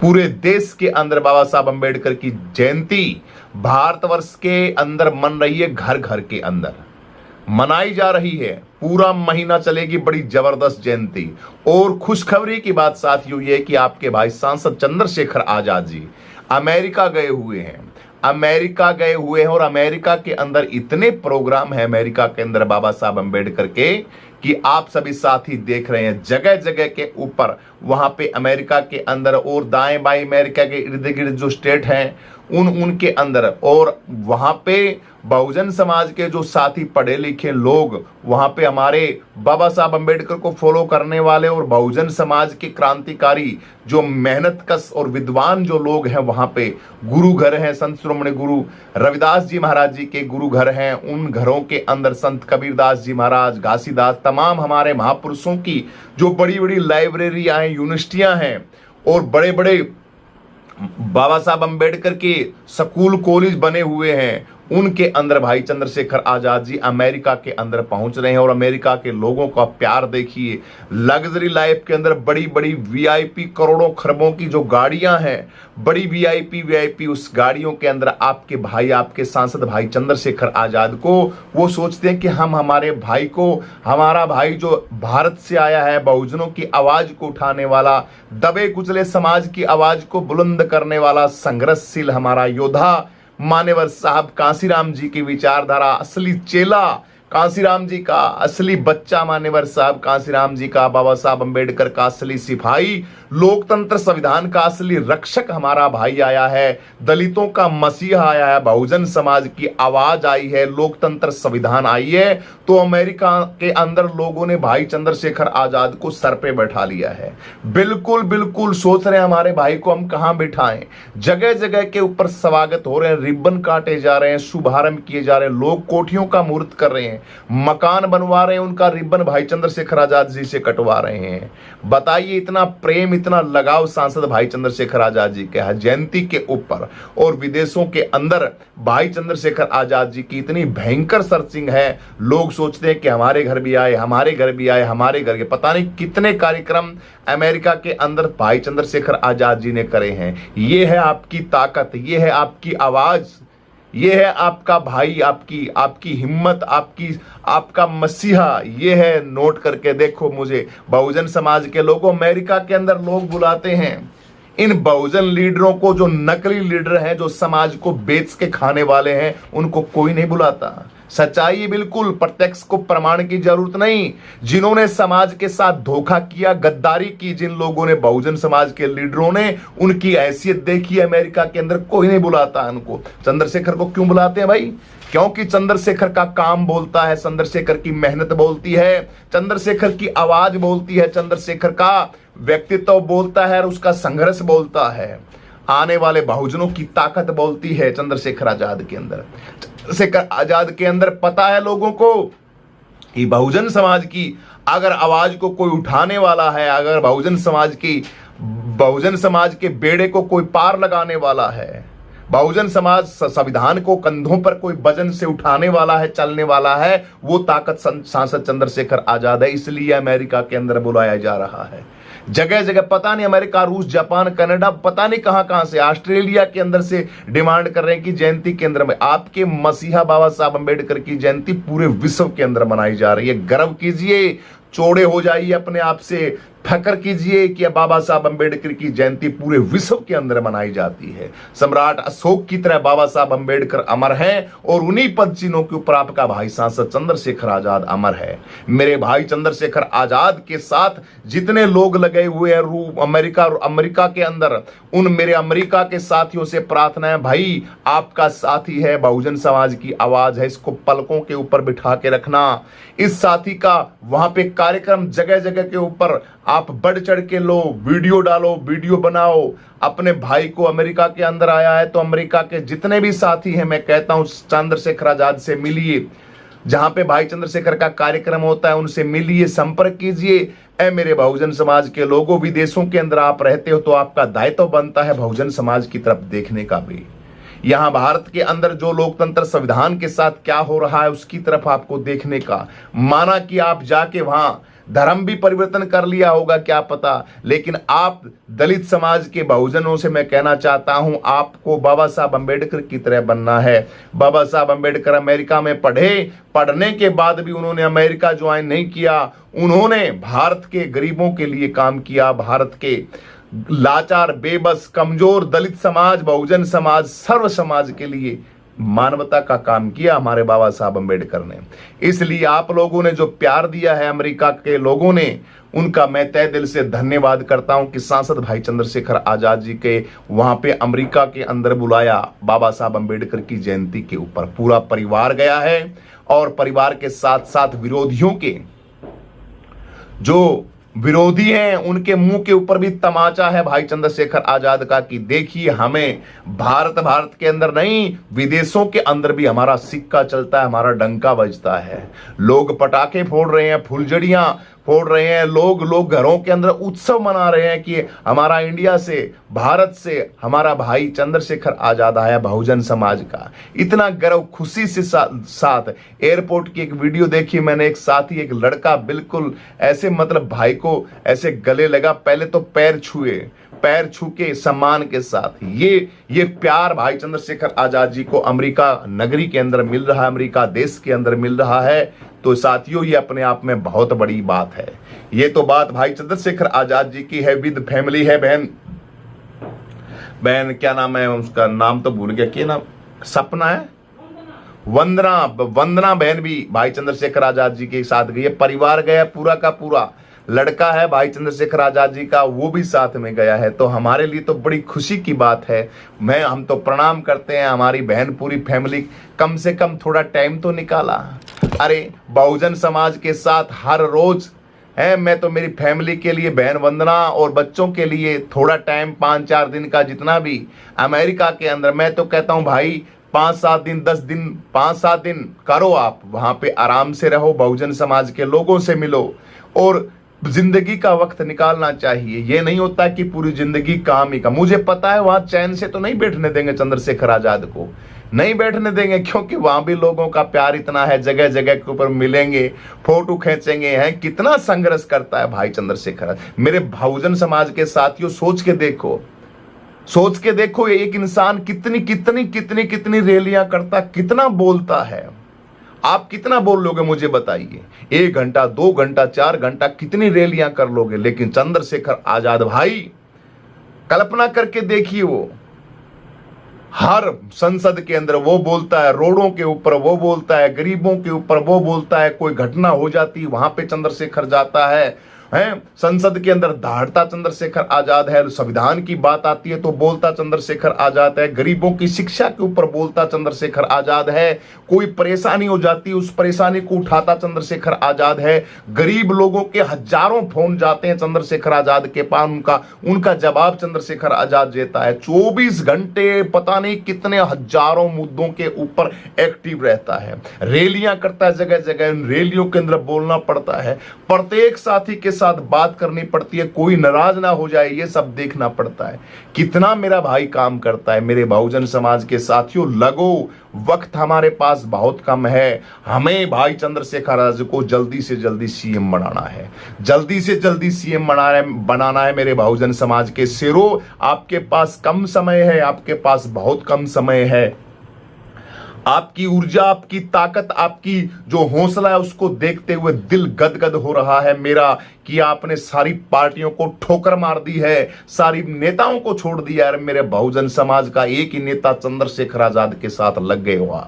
पूरे देश के अंदर बाबा साहब अंबेडकर की जयंती भारतवर्ष के अंदर मन रही है, घर घर के अंदर मनाई जा रही है। पूरा महीना चलेगी बड़ी जबरदस्त जयंती। और खुशखबरी की बात साथियों ये कि आपके भाई सांसद चंद्रशेखर आजाद जी अमेरिका गए हुए हैं। और अमेरिका के अंदर इतने प्रोग्राम है अमेरिका के अंदर बाबा साहब अंबेडकर के कि आप सभी साथी देख रहे हैं जगह जगह के ऊपर वहां पे अमेरिका के अंदर और दाएं बाएं अमेरिका के इर्द गिर्द जो स्टेट हैं उनके अंदर और वहां पे बहुजन समाज के जो साथी पढ़े लिखे लोग वहां पे हमारे बाबा साहब अंबेडकर को फॉलो करने वाले और बहुजन समाज के क्रांतिकारी जो मेहनतकश और विद्वान जो लोग हैं वहां पे गुरु घर हैं। संत शिरोमणि गुरु रविदास जी महाराज जी के गुरु घर हैं। उन घरों के अंदर संत कबीरदास जी महाराज, घासीदास, तमाम हमारे महापुरुषों की जो बड़ी बड़ी लाइब्रेरियां हैं, यूनिवर्सिटियां हैं और बड़े बड़े बाबा साहब अंबेडकर के स्कूल कॉलेज बने हुए हैं। उनके अंदर भाई चंद्रशेखर आजाद जी अमेरिका के अंदर पहुंच रहे हैं और अमेरिका के लोगों का प्यार देखिए। लग्जरी लाइफ के अंदर बड़ी बड़ी वीआईपी करोड़ों खरबों की जो गाड़ियां हैं, बड़ी वीआईपी उस गाड़ियों के अंदर आपके भाई, आपके सांसद भाई चंद्रशेखर आजाद को वो सोचते हैं कि हम हमारे भाई को, हमारा भाई जो भारत से आया है, बहुजनों की आवाज को उठाने वाला, दबे कुचले समाज की आवाज को बुलंद करने वाला संघर्षशील हमारा योद्धा मान्यवर साहब कांसीराम जी की विचारधारा, असली चेला कांसीराम जी का, असली बच्चा मान्यवर साहब कांसीराम जी का, बाबा साहब अंबेडकर का असली सिपाही, लोकतंत्र संविधान का असली रक्षक हमारा भाई आया है। दलितों का मसीहा आया है, बहुजन समाज की आवाज आई है, लोकतंत्र संविधान आई है। तो अमेरिका के अंदर लोगों ने भाई चंद्रशेखर आजाद को सर पे बैठा लिया है। बिल्कुल सोच रहे हैं हमारे भाई को हम कहां बिठाएं। जगह जगह के ऊपर स्वागत हो रहे हैं, रिबन काटे जा रहे हैं, शुभारंभ किए जा रहे हैं, लोग कोठियों का मुहूर्त कर रहे हैं, मकान बनवा रहे हैं, उनका रिबन भाई चंद्रशेखर आजाद जी से कटवा रहे हैं। बताइए इतना प्रेम, इतना लगाव सांसद भाई चंद्रशेखर आजाद जी के है जयंती के ऊपर। और विदेशों के अंदर भाई चंद्रशेखर आजाद जी की इतनी भयंकर सर्चिंग है, लोग सोचते हैं कि हमारे घर भी आए, हमारे घर भी आए, हमारे घर के पता नहीं कितने कार्यक्रम अमेरिका के अंदर भाई चंद्रशेखर आजाद जी ने करे हैं। ये है आपकी ताकत, ये है आपकी आवाज, ये है आपका भाई, आपकी हिम्मत, आपका मसीहा। ये है, नोट करके देखो मुझे। बहुजन समाज के लोगों अमेरिका के अंदर लोग बुलाते हैं इन बहुजन लीडरों को, जो नकली लीडर हैं, जो समाज को बेच के खाने वाले हैं, उनको कोई नहीं बुलाता। सच्चाई बिल्कुल, प्रत्यक्ष को प्रमाण की जरूरत नहीं। जिन्होंने समाज के साथ धोखा किया, गद्दारी की, जिन लोगों ने, बहुजन समाज के लीडरों ने, उनकी हैसियत देखी अमेरिका के अंदर, कोई नहीं बुलाता उनको। चंद्रशेखर को क्यों बुलाते हैं भाई? क्योंकि चंद्रशेखर का काम बोलता है, चंद्रशेखर की मेहनत बोलती है, चंद्रशेखर की आवाज बोलती है, चंद्रशेखर का व्यक्तित्व बोलता है और उसका संघर्ष बोलता है। आने वाले बहुजनों की ताकत बोलती है चंद्रशेखर आजाद के अंदर। चंद्रशेखर आजाद के अंदर पता है लोगों को कि बहुजन समाज की अगर आवाज को कोई उठाने वाला है, अगर बहुजन समाज के बेड़े को कोई पार लगाने वाला है, बहुजन समाज संविधान को कंधों पर कोई वजन से उठाने वाला है, चलने वाला है, वो ताकत सांसद चंद्रशेखर आजाद है। इसलिए अमेरिका के अंदर बुलाया जा रहा है। जगह जगह पता नहीं, अमेरिका, रूस, जापान, कनाडा, पता नहीं कहां से, ऑस्ट्रेलिया के अंदर से डिमांड कर रहे हैं कि जयंती के अंदर में आपके मसीहा बाबा साहब अंबेडकर की जयंती पूरे विश्व के अंदर मनाई जा रही है। गर्व कीजिए, चौड़े हो जाइए अपने आप से, फकर कीजिए कि बाबा साहब अंबेडकर की जयंती पूरे विश्व के अंदर मनाई जाती है। सम्राट अशोक की तरह बाबा साहब अंबेडकर अमर हैं और उन्हीं पद चिन्हों के ऊपर आपका भाई सांसद चंद्रशेखर आजाद अमर है। मेरे भाई चंद्रशेखर आजाद के साथ जितने लोग लगे हुए हैं अमेरिका के अंदर, उन मेरे अमेरिका के साथियों से प्रार्थना है, भाई आपका साथी है, बहुजन समाज की आवाज है, इसको पलकों के ऊपर बिठा के रखना। इस साथी का वहां पे कार्यक्रम जगह जगह के ऊपर आप बढ़ चढ़ के लो, वीडियो डालो, वीडियो बनाओ। अपने भाई को अमेरिका के अंदर आया है तो अमेरिका के जितने भी साथी हैं, मैं कहता हूं चंद्रशेखर आजाद से मिलिए। जहां पे भाई चंद्रशेखर का कार्यक्रम होता है उनसे मिलिए, संपर्क कीजिए। ऐ मेरे बहुजन समाज के लोगों, विदेशों के अंदर आप रहते हो तो आपका दायित्व बनता है बहुजन समाज की तरफ देखने का भी। यहां भारत के अंदर जो लोकतंत्र संविधान के साथ क्या हो रहा है उसकी तरफ आपको देखने का। माना कि आप जाके वहां धर्म भी परिवर्तन कर लिया होगा क्या पता, लेकिन आप दलित समाज के बहुजनों से मैं कहना चाहता हूं, आपको बाबा साहब अंबेडकर की तरह बनना है। बाबा साहब अंबेडकर अमेरिका में पढ़े, पढ़ने के बाद भी उन्होंने अमेरिका ज्वाइन नहीं किया, उन्होंने भारत के गरीबों के लिए काम किया, भारत के लाचार, बेबस, कमजोर दलित समाज, बहुजन समाज, सर्व समाज के लिए मानवता का काम किया हमारे बाबा साहब अंबेडकर ने। इसलिए आप लोगों ने जो प्यार दिया है अमेरिका के लोगों ने, उनका मैं तहे दिल से धन्यवाद करता हूं कि सांसद भाई चंद्रशेखर आजाद जी के वहां पे अमेरिका के अंदर बुलाया बाबा साहब अंबेडकर की जयंती के ऊपर। पूरा परिवार गया है और परिवार के साथ साथ विरोधियों के, जो विरोधी हैं, उनके मुंह के ऊपर भी तमाचा है भाई चंद्रशेखर आजाद का कि देखिए हमें भारत के अंदर नहीं, विदेशों के अंदर भी हमारा सिक्का चलता है, हमारा डंका बजता है। लोग पटाखे फोड़ रहे हैं, फुलझड़ियां फोड़ रहे हैं, लोग घरों के अंदर उत्सव मना रहे हैं कि हमारा इंडिया से, भारत से हमारा भाई चंद्रशेखर आजाद आया, बहुजन समाज का। इतना गर्व, खुशी से साथ एयरपोर्ट की एक वीडियो देखी मैंने, एक साथी, एक लड़का बिल्कुल ऐसे मतलब भाई को ऐसे गले लगा, पहले तो पैर छू के सम्मान के साथ। ये प्यार भाई चंद्रशेखर आजाद जी को अमेरिका नगरी के अंदर मिल रहा है, अमेरिका देश के अंदर मिल रहा है। तो साथियों, ये अपने आप में बहुत बड़ी बात है। ये तो बात भाई चंद्रशेखर आजाद जी की है, विद फैमिली है। बहन क्या नाम है उसका, नाम तो भूल गया, क्या नाम, सपना है, वंदना बहन भी भाई चंद्रशेखर आजाद जी के साथ गई है। परिवार गया पूरा का पूरा, लड़का है भाई चंद्रशेखर आजाद जी का, वो भी साथ में गया है। तो हमारे लिए तो बड़ी खुशी की बात है। हम तो प्रणाम करते हैं, हमारी बहन पूरी फैमिली कम से कम थोड़ा टाइम तो निकाला। अरे बहुजन समाज के साथ हर रोज है, मैं तो मेरी फैमिली के लिए, बहन वंदना और बच्चों के लिए थोड़ा टाइम, 5-4 दिन का जितना भी अमेरिका के अंदर, मैं तो कहता हूं भाई 5-7 दिन, 10 दिन, 5-7 दिन करो, आप वहां पे आराम से रहो, बहुजन समाज के लोगों से मिलो और जिंदगी का वक्त निकालना चाहिए। ये नहीं होता कि पूरी जिंदगी काम ही का। मुझे पता है वहां चैन से तो नहीं बैठने देंगे चंद्रशेखर आजाद को, नहीं बैठने देंगे, क्योंकि वहां भी लोगों का प्यार इतना है, जगह जगह के ऊपर मिलेंगे, फोटो खींचेंगे। हैं कितना संघर्ष करता है भाई चंद्रशेखर। मेरे बहुजन समाज के साथियों, सोच के देखो एक इंसान कितनी रैलियां करता, कितना बोलता है। आप कितना बोल लोगे मुझे बताइए, 1 घंटा, 2 घंटा, 4 घंटा, कितनी रैलियां कर लोगे। लेकिन चंद्रशेखर आजाद भाई, कल्पना करके देखिए, वो हर संसद के अंदर वो बोलता है, रोडों के ऊपर वो बोलता है, गरीबों के ऊपर वो बोलता है, कोई घटना हो जाती वहां पे चंद्रशेखर जाता है, संसद के अंदर दहाड़ता चंद्रशेखर आजाद है, संविधान की बात आती है तो बोलता चंद्रशेखर आजाद है, गरीबों की शिक्षा के ऊपर बोलता चंद्रशेखर आजाद है, कोई परेशानी हो जाती उस परेशानी को उठाता चंद्रशेखर आजाद है। गरीब लोगों के हजारों फोन जाते हैं चंद्रशेखर आजाद के पास, उनका जवाब चंद्रशेखर आजाद देता है। 24 घंटे पता नहीं कितने हजारों मुद्दों के ऊपर एक्टिव रहता है, रैलियां करता है जगह जगह, उन रैलियों के अंदर बोलना पड़ता है, प्रत्येक साथी के साथ बात करनी पड़ती है, कोई नाराज ना हो जाए ये सब देखना पड़ता है। कितना मेरा भाई काम करता है। मेरे बहुजन समाज के साथियों, लगो, वक्त हमारे पास बहुत कम है। हमें भाई चंद्रशेखर आजाद को जल्दी से जल्दी सीएम बनाना है, जल्दी से जल्दी सीएम बनाना है। मेरे बहुजन समाज के शेरों, आपके पास कम समय है, आपके पास बहुत कम समय है। आपकी ऊर्जा, आपकी ताकत, आपकी जो हौसला है, उसको देखते हुए दिल गदगद हो रहा है मेरा कि आपने सारी पार्टियों को ठोकर मार दी है, सारी नेताओं को छोड़ दिया है। मेरे बहुजन समाज का एक ही नेता चंद्रशेखर आजाद के साथ लग गए हो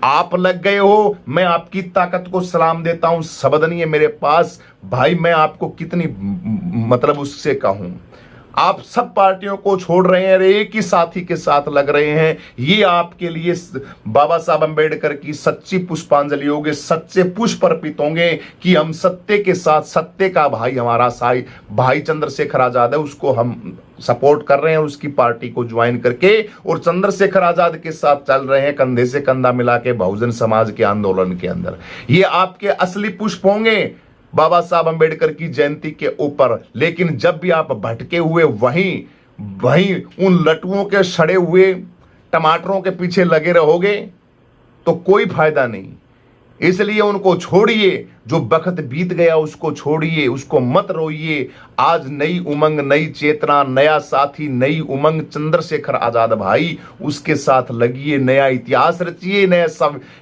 आप लग गए हो। मैं आपकी ताकत को सलाम देता हूं, शब्द नहीं है मेरे पास भाई, मैं आपको कितनी मतलब उससे कहूं। आप सब पार्टियों को छोड़ रहे हैं, एक ही साथी के साथ लग रहे हैं। ये आपके लिए बाबा साहब अंबेडकर की सच्ची पुष्पांजलि होगी, सच्चे पुष्प अर्पित होंगे कि हम सत्य के साथ, सत्य का भाई हमारा भाई चंद्रशेखर आजाद है, उसको हम सपोर्ट कर रहे हैं, उसकी पार्टी को ज्वाइन करके, और चंद्रशेखर आजाद के साथ चल रहे हैं कंधे से कंधा मिला के बहुजन समाज के आंदोलन के अंदर। ये आपके असली पुष्प होंगे बाबा साहब अंबेडकर की जयंती के ऊपर। लेकिन जब भी आप भटके हुए वहीं उन लटुओं के सड़े हुए टमाटरों के पीछे लगे रहोगे तो कोई फायदा नहीं। इसलिए उनको छोड़िए, जो बखत बीत गया उसको छोड़िए, उसको मत रोइए। आज नई उमंग, नई चेतना, नया साथी, नई उमंग, चंद्रशेखर आजाद भाई, उसके साथ लगिए, नया इतिहास रचिए,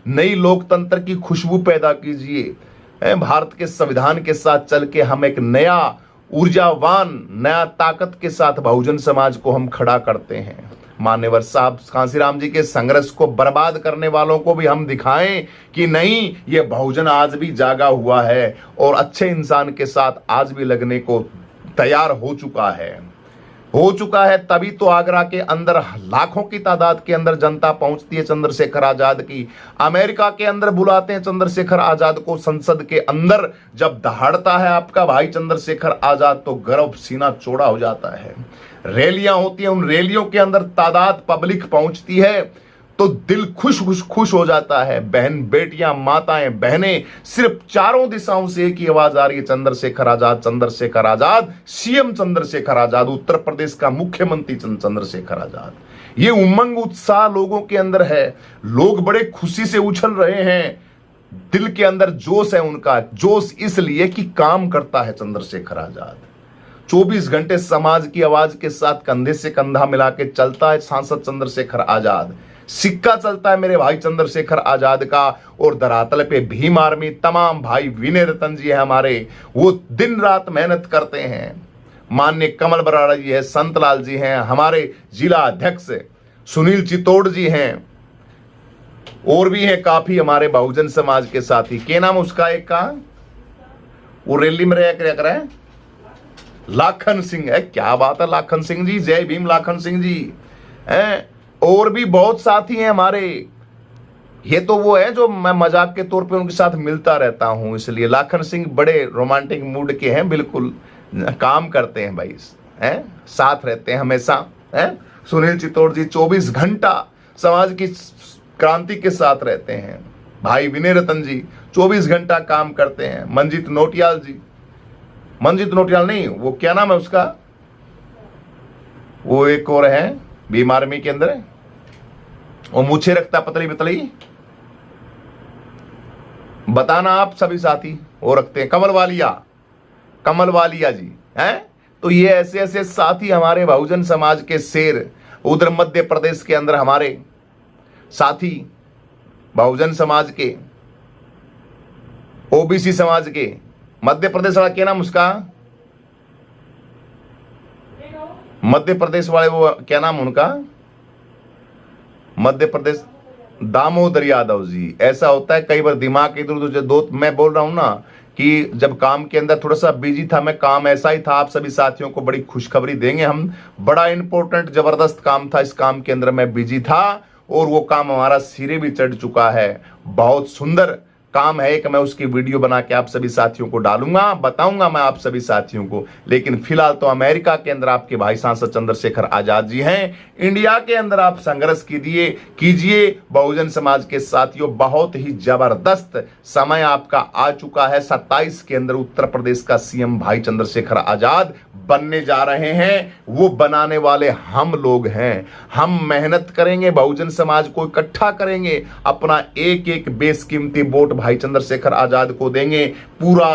नई लोकतंत्र की खुशबू पैदा कीजिए। भारत के संविधान के साथ चल के हम एक नया ऊर्जावान, नया ताकत के साथ बहुजन समाज को हम खड़ा करते हैं। मान्यवर साहब कांसीराम जी के संघर्ष को बर्बाद करने वालों को भी हम दिखाएं कि नहीं, ये बहुजन आज भी जागा हुआ है और अच्छे इंसान के साथ आज भी लगने को तैयार हो चुका है। तभी तो आगरा के अंदर लाखों की तादाद के अंदर जनता पहुंचती है चंद्रशेखर आजाद की। अमेरिका के अंदर बुलाते हैं चंद्रशेखर आजाद को, संसद के अंदर जब दहाड़ता है आपका भाई चंद्रशेखर आजाद तो गर्व सीना चौड़ा हो जाता है। रैलियां होती हैं, उन रैलियों के अंदर तादाद पब्लिक पहुंचती है तो दिल खुश हो जाता है। बहन बेटियां, माताएं, बहनें, सिर्फ चारों दिशाओं से एक ही आवाज आ रही है, चंद्रशेखर आजाद, चंद्रशेखर आजाद, सीएम चंद्रशेखर आजाद, उत्तर प्रदेश का मुख्यमंत्री चंद्रशेखर आजाद। ये उमंग, उत्साह लोगों के अंदर है। लोग बड़े खुशी से उछल रहे हैं, दिल के अंदर जोश है उनका। जोश इसलिए कि काम करता है चंद्रशेखर आजाद, 24 घंटे समाज की आवाज के साथ कंधे से कंधा मिला के चलता है सांसद चंद्रशेखर आजाद। सिक्का चलता है मेरे भाई चंद्रशेखर आजाद का। और धरातल पे भीम आर्मी तमाम भाई विनय रतन जी है हमारे, वो दिन रात मेहनत करते हैं। माननीय कमल बराड़ा जी है, संतलाल जी हैं, हमारे जिला अध्यक्ष सुनील चितौड़ जी हैं, और भी हैं काफी हमारे बहुजन समाज के साथी। क्या नाम उसका एक का, वो रैली में रह रहा है, लाखन सिंह है। क्या बात है लाखन सिंह जी, जय भीम लाखन सिंह जी हैं। और भी बहुत साथी हैं हमारे। ये तो वो है जो मैं मजाक के तौर पे उनके साथ मिलता रहता हूं, इसलिए लाखन सिंह बड़े रोमांटिक मूड के हैं, बिल्कुल काम करते हैं भाई, हैं, साथ रहते हैं हमेशा, हैं। सुनील चितौड़ जी 24 घंटा समाज की क्रांति के साथ रहते हैं। भाई विनय रतन जी 24 घंटा काम करते हैं। मंजीत नोटियाल जी, मंजीत नोटियाल नहीं, वो क्या नाम है उसका, वो एक और है भीम आर्मी के अंदर, वो मूछे रखता पतली पतली, बताना आप सभी साथी वो रखते हैं, कमल वालिया जी हैं। तो ये ऐसे ऐसे साथी हमारे बहुजन समाज के शेर। उधर मध्य प्रदेश के अंदर हमारे साथी बहुजन समाज के, ओबीसी समाज के, मध्य प्रदेश वाला क्या नाम उसका, मध्य प्रदेश वाले वो क्या नाम उनका, मध्य प्रदेश दामोदर यादव जी। ऐसा होता है कई बार दिमाग इधर उधर, दो मैं बोल रहा हूं ना कि जब काम के अंदर थोड़ा सा बिजी था मैं, काम ऐसा ही था। आप सभी साथियों को बड़ी खुशखबरी देंगे हम, बड़ा इंपॉर्टेंट जबरदस्त काम था, इस काम के अंदर मैं बिजी था और वो काम हमारा सिरे भी चढ़ चुका है। बहुत सुंदर काम है, एक मैं उसकी वीडियो बना के आप सभी साथियों को डालूंगा, बताऊंगा मैं आप सभी साथियों को। लेकिन फिलहाल तो अमेरिका के अंदर आपके भाई सांसद चंद्रशेखर आजाद जी हैं। इंडिया के अंदर आप संघर्ष कीजिए बहुजन समाज के साथियों। बहुत ही जबरदस्त समय आपका आ चुका है। 27 के अंदर उत्तर प्रदेश का सीएम भाई चंद्रशेखर आजाद बनने जा रहे हैं। वो बनाने वाले हम लोग हैं। हम मेहनत करेंगे, बहुजन समाज को इकट्ठा करेंगे, अपना एक एक बेशकीमती वोट भाई चंद्रशेखर आजाद को देंगे। पूरा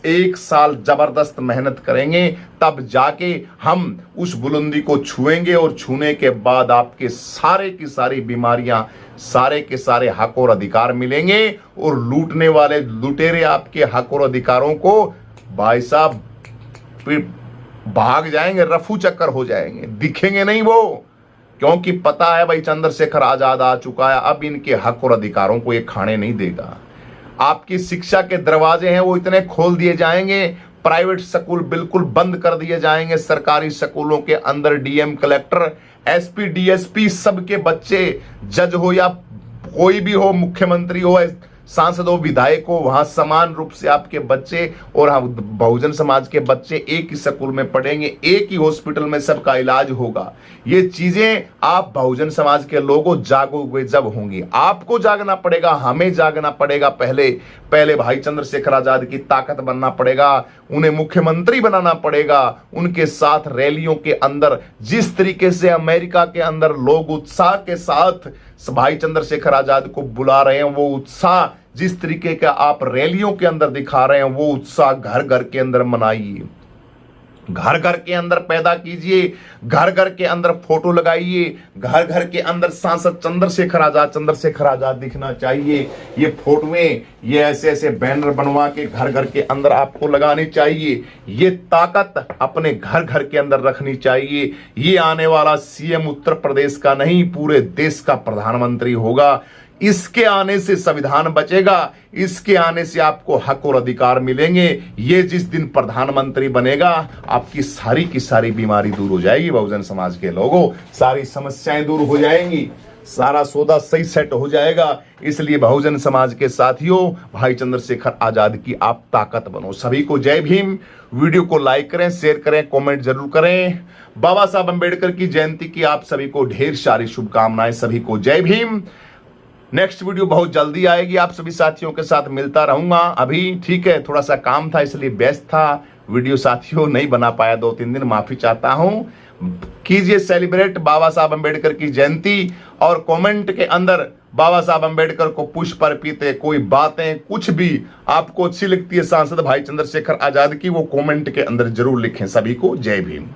1 साल जबरदस्त मेहनत करेंगे, तब जाके हम उस बुलंदी को छुएंगे और छूने के बाद आपके सारे की सारी बीमारियां, सारे के सारे हक और अधिकार मिलेंगे और लूटने वाले लुटेरे आपके हक और अधिकारों को भाई साहब फिर भाग जाएंगे, रफू चक्कर हो जाएंगे, दिखेंगे नहीं वो, क्योंकि पता है भाई चंद्रशेखर आजाद आ चुका है। अब इनके हक और अधिकारों को ये खाने नहीं देगा। आपकी शिक्षा के दरवाजे हैं वो इतने खोल दिए जाएंगे, प्राइवेट स्कूल बिल्कुल बंद कर दिए जाएंगे। सरकारी स्कूलों के अंदर डीएम, कलेक्टर, एसपी, डीएसपी सबके बच्चे, जज हो या कोई भी हो, मुख्यमंत्री हो, सांसद हो, विधायक हो, वहां समान रूप से आपके बच्चे और बहुजन समाज के बच्चे एक ही स्कूल में पढ़ेंगे, एक ही हॉस्पिटल में सबका इलाज होगा। ये चीजें आप बहुजन समाज के लोगों जागोगे जब होंगी। आपको जागना पड़ेगा, हमें जागना पड़ेगा। पहले भाई चंद्रशेखर आजाद की ताकत बनना पड़ेगा, उन्हें मुख्यमंत्री बनाना पड़ेगा। उनके साथ रैलियों के अंदर जिस तरीके से अमेरिका के अंदर लोग उत्साह के साथ भाई चंद्रशेखर आजाद को बुला रहे हैं, वो उत्साह जिस तरीके का आप रैलियों के अंदर दिखा रहे हैं वो उत्साह घर घर के अंदर मनाइए, घर घर के अंदर पैदा कीजिए, घर घर के अंदर फोटो लगाइए, घर घर के अंदर सांसद चंद्रशेखर आजाद दिखना चाहिए। ये फोटोएं, ये ऐसे ऐसे बैनर बनवा के घर घर के अंदर आपको लगानी चाहिए। ये ताकत अपने घर घर के अंदर रखनी चाहिए। ये आने वाला सीएम उत्तर प्रदेश का नहीं, पूरे देश का प्रधानमंत्री होगा। इसके आने से संविधान बचेगा, इसके आने से आपको हक और अधिकार मिलेंगे। ये जिस दिन प्रधानमंत्री बनेगा, आपकी सारी की सारी बीमारी दूर हो जाएगी। बहुजन समाज के लोगों, सारी समस्याएं दूर हो जाएंगी, सारा सौदा सही सेट हो जाएगा। इसलिए बहुजन समाज के साथियों, भाई चंद्रशेखर आजाद की आप ताकत बनो। सभी को जय भीम। वीडियो को लाइक करें, शेयर करें, कमेंट जरूर करें। बाबा साहब अंबेडकर की जयंती की आप सभी को ढेर सारी शुभकामनाएं। सभी को जय भीम। नेक्स्ट वीडियो बहुत जल्दी आएगी, आप सभी साथियों के साथ मिलता रहूंगा। अभी ठीक है, थोड़ा सा काम था इसलिए व्यस्त था, वीडियो साथियों नहीं बना पाया 2-3 दिन, माफी चाहता हूं। कीजिए सेलिब्रेट बाबा साहब अंबेडकर की जयंती, और कमेंट के अंदर बाबा साहब अंबेडकर को पुष्प अर्पित, कोई बातें कुछ भी आपको अच्छी लगती है सांसद भाई चंद्रशेखर आजाद की, वो कमेंट के अंदर जरूर लिखें। सभी को जय भीम।